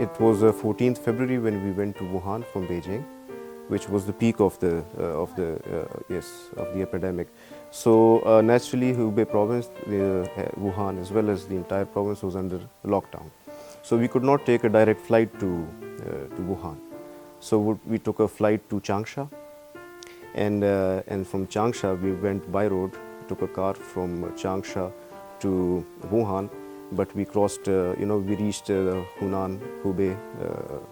It was 14th February when we went to Wuhan from Beijing, which was the peak of the epidemic. So naturally, Hubei province, Wuhan, as well as the entire province was under lockdown. So we could not take a direct flight to Wuhan. So we took a flight to Changsha, and from Changsha we went by road. Took a car from Changsha to Wuhan, but we crossed. We reached the Hunan Hubei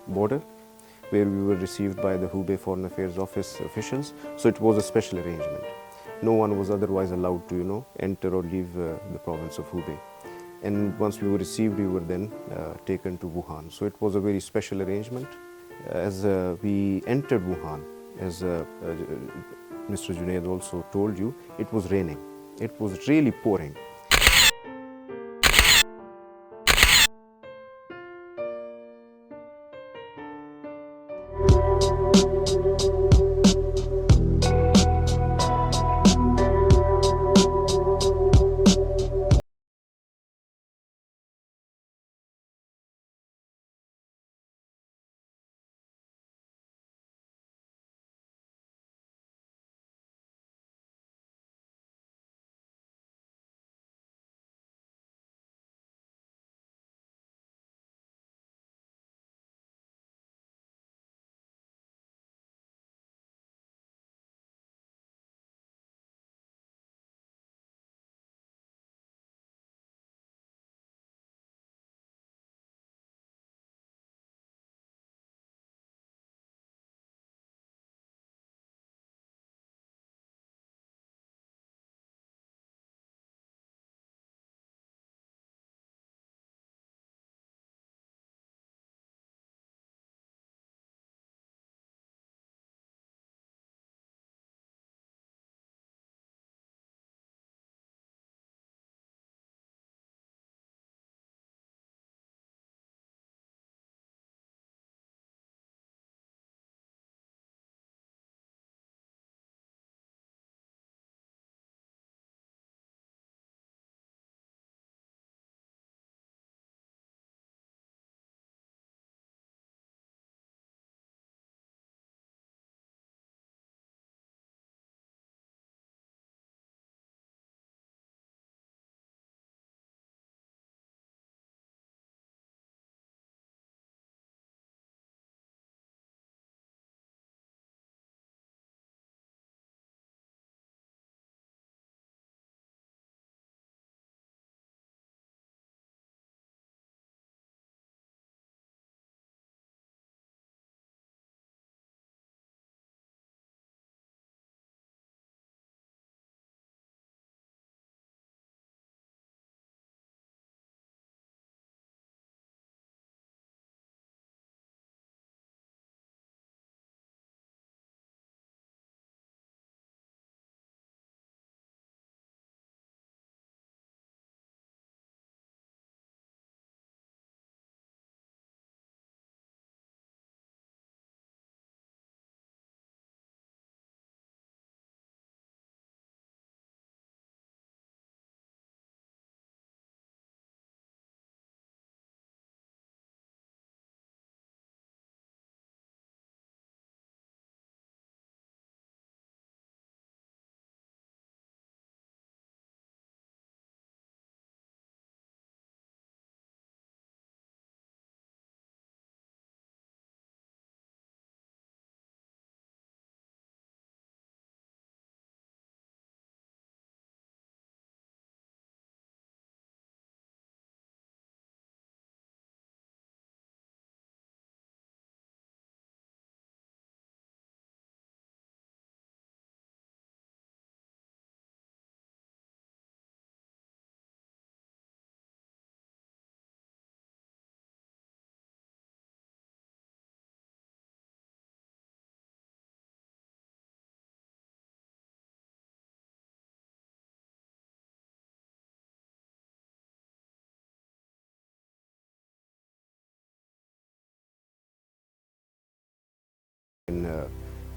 border, where we were received by the Hubei Foreign Affairs Office officials. So it was a special arrangement. No one was otherwise allowed to, enter or leave the province of Hubei. And once we were received, we were then taken to Wuhan. So it was a very special arrangement. As we entered Wuhan, as Mr. Junaid also told you, it was raining. It was really pouring.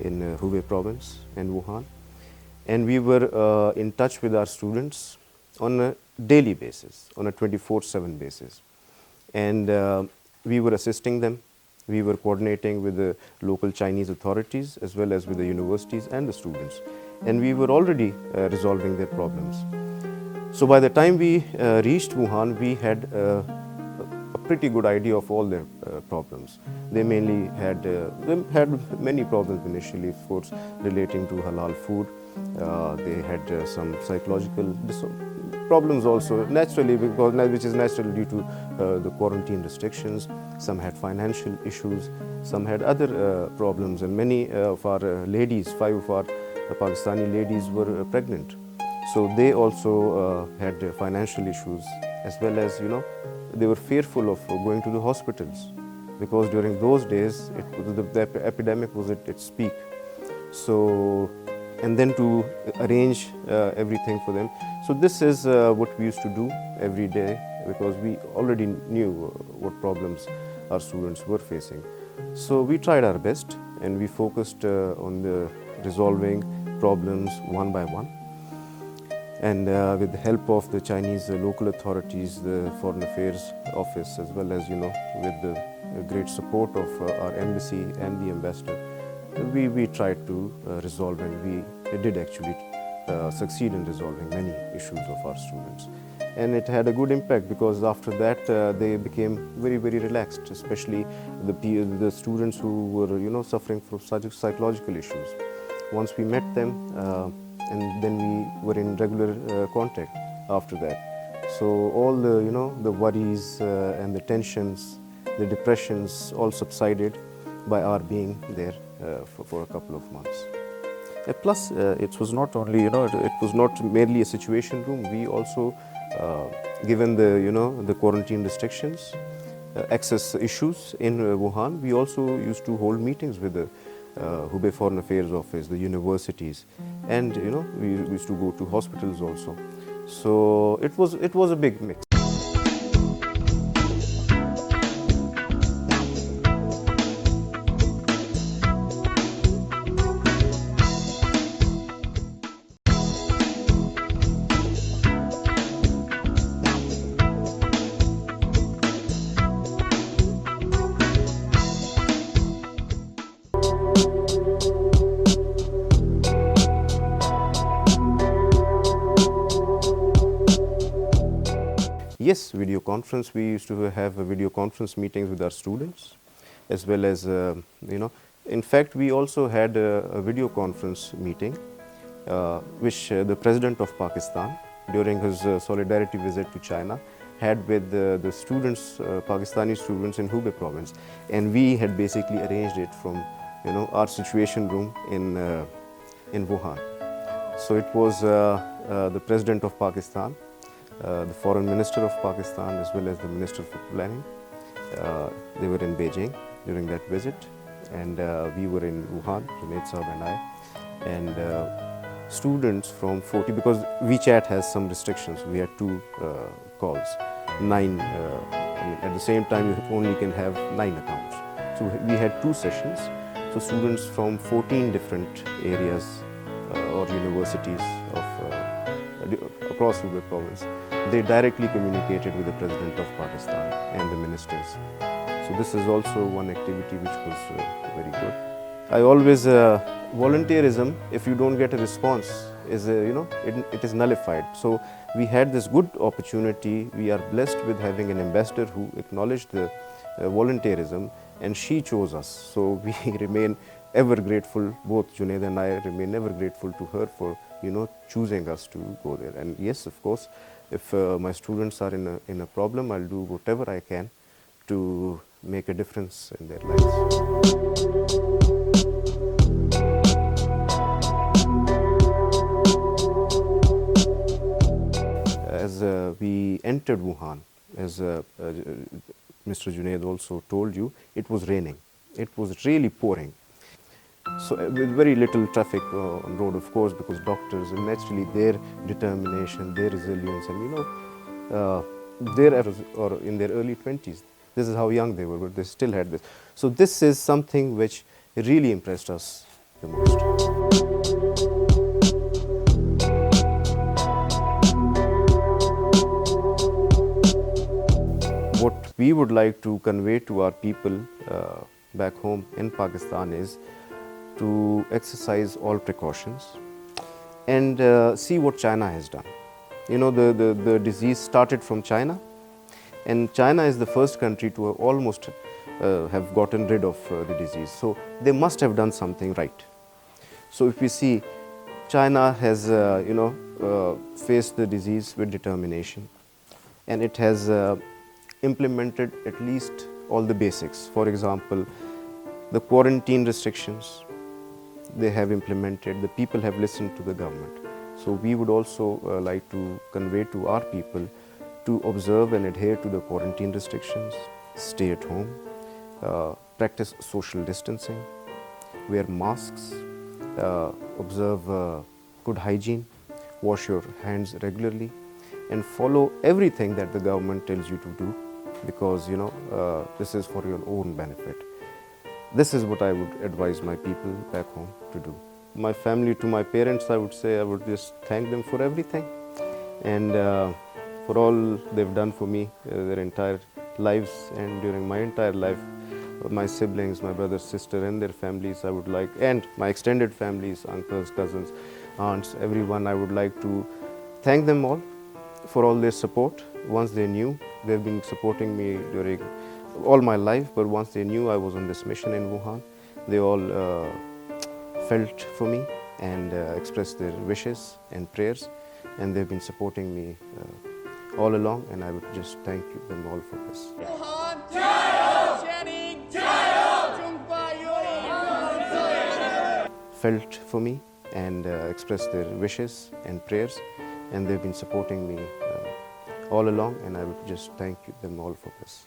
In Hubei province and Wuhan. And we were in touch with our students on a daily basis, on a 24/7 basis. And we were assisting them. We were coordinating with the local Chinese authorities as well as with the universities and the students. And we were already resolving their problems. So by the time we reached Wuhan, we had a pretty good idea of all their problems. They mainly had many problems initially, of course, relating to halal food. They had some psychological problems also, naturally, which is natural due to the quarantine restrictions. Some had financial issues, some had other problems, and many of our ladies, 5 of our Pakistani ladies were pregnant. So they also had financial issues, as well as, they were fearful of going to the hospitals, because during those days the epidemic was at its peak. So, and then to arrange everything for them. So this is what we used to do every day, because we already knew what problems our students were facing. So we tried our best, and we focused on the resolving problems one by one. And with the help of the Chinese local authorities, the Foreign Affairs Office, as well as, with the great support of our embassy and the ambassador, we tried to resolve, and we did actually succeed in resolving many issues of our students. And it had a good impact, because after that they became very, very relaxed, especially the students who were, suffering from such psychological issues. Once we met them, and then we were in regular contact after that. So all the, the worries and the tensions, the depressions all subsided by our being there for a couple of months. Plus, it was not only, it was not merely a situation room. We also, given the, the quarantine restrictions, access issues in Wuhan, we also used to hold meetings with the Hubei Foreign Affairs Office, the universities, and we used to go to hospitals also. So it was a big mix. Yes, video conference. We used to have video conference meetings with our students, as well as, in fact, we also had a video conference meeting, which the President of Pakistan, during his solidarity visit to China, had with the students, Pakistani students in Hubei province. And we had basically arranged it from, our situation room in Wuhan. So it was the President of Pakistan, the Foreign Minister of Pakistan, as well as the Minister for Planning. They were in Beijing during that visit, and we were in Wuhan, Junaid Sahab and I. And students from 40, because WeChat has some restrictions. We had 2 calls, 9. At the same time, you only can have 9 accounts. So we had 2 sessions. So students from 14 different areas or universities of across Hubei province, they directly communicated with the President of Pakistan and the ministers. So this is also one activity which was very good. I always, volunteerism, if you don't get a response, is, it is nullified. So we had this good opportunity. We are blessed with having an ambassador who acknowledged the volunteerism, and she chose us. So we remain ever grateful, both Junaid and I remain ever grateful to her for, choosing us to go there. And yes, of course, if my students are in a problem, I'll do whatever I can to make a difference in their lives. As we entered Wuhan, as Mr. Junaid also told you, it was raining. It was really pouring. So with very little traffic on road, of course, because doctors, and naturally their determination, their resilience, and they're or in their early 20s. This is how young they were, but they still had this. So this is something which really impressed us the most. what we would like to convey to our people back home in Pakistan is to exercise all precautions and see what China has done. You know, the disease started from China, and China is the first country to almost have gotten rid of the disease. So they must have done something right. So if we see, China has faced the disease with determination, and it has implemented at least all the basics. For example, the quarantine restrictions they have implemented, the people have listened to the government. So we would also like to convey to our people to observe and adhere to the quarantine restrictions, stay at home, practice social distancing, wear masks, observe good hygiene, wash your hands regularly, and follow everything that the government tells you to do, because this is for your own benefit. This is what I would advise my people back home to do. My family, to my parents, I would say I would just thank them for everything, and for all they've done for me their entire lives, and during my entire life, my siblings, my brother, sister, and their families, I would like, and my extended families, uncles, cousins, aunts, everyone, I would like to thank them all for all their support. Once they knew, they've been supporting me during all my life, but once they knew I was on this mission in Wuhan, they all felt for me and expressed their wishes and prayers, and they've been supporting me all along, and I would just thank them all for this. Felt for me and expressed their wishes and prayers, and they've been supporting me all along, and I would just thank them all for this.